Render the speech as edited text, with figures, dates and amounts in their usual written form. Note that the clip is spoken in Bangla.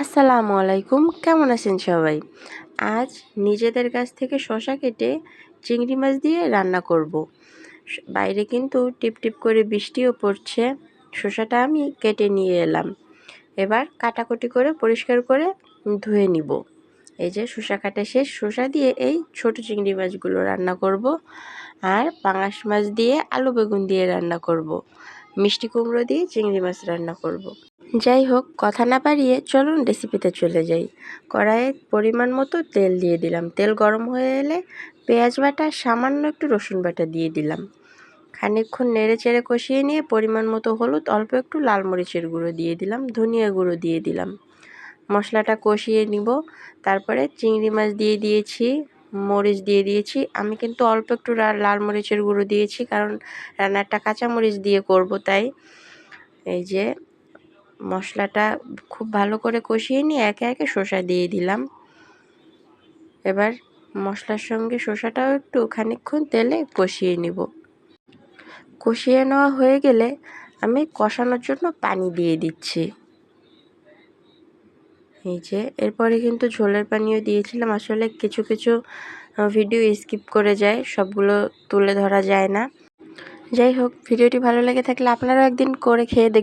আসসালামু আলাইকুম, কেমন আছেন সবাই? আজ নিজেদের গাছ থেকে শসা কেটে চিংড়ি মাছ দিয়ে রান্না করব। বাইরে কিন্তু টিপটিপ করে বৃষ্টিও পড়ছে। শসাটা আমি কেটে নিয়ে এলাম। এবার কাটাকুটি করে পরিষ্কার করে ধুয়ে নিব। এই যে শসা কাটা শেষ। শসা দিয়ে এই ছোট চিংড়ি মাছগুলো রান্না করব, আর পাঙাশ মাছ দিয়ে আলু বেগুন দিয়ে রান্না করব, মিষ্টি কুমড়ো দিয়ে চিংড়ি মাছ রান্না করব। যাই হোক, কথা না বাড়িয়ে চলুন রেসিপিতে চলে যাই। কড়াইয়ে পরিমাণ মতো তেল দিয়ে দিলাম। তেল গরম হয়ে এলে পেঁয়াজ বাটা, সামান্য একটু রসুন বাটা দিয়ে দিলাম। খানিকক্ষণ নেড়ে চেড়ে কষিয়ে নিয়ে পরিমাণ মতো হলুদ, অল্প একটু লাল মরিচের গুঁড়ো দিয়ে দিলাম, ধনিয়া গুঁড়ো দিয়ে দিলাম। মশলাটা কষিয়ে নিব। তারপরে চিংড়ি মাছ দিয়ে দিয়েছি, মরিচ দিয়ে দিয়েছি। আমি কিন্তু অল্প একটু লাল মরিচের গুঁড়ো দিয়েছি, কারণ রান্নাটা কাঁচা মরিচ দিয়ে করব, তাই। এই যে মশলাটা খুব ভালো করে কষিয়ে নিয়ে একে একে শসা দিয়ে দিলাম। এবার মশলার সঙ্গে শসাটাও একটু খানিকক্ষণ তেলে কষিয়ে নিব। কষিয়ে নেওয়া হয়ে গেলে আমি কষানোর জন্য পানি দিয়ে দিচ্ছি। এই যে এরপরে কিন্তু ঝোলের পানিও দিয়েছিলাম। আসলে কিছু কিছু ভিডিও স্কিপ করে যায়, সবগুলো তুলে ধরা যায় না। যাই হোক, ভিডিওটি ভালো লেগে থাকলে আপনারাও একদিন করে খেয়ে দেখবেন।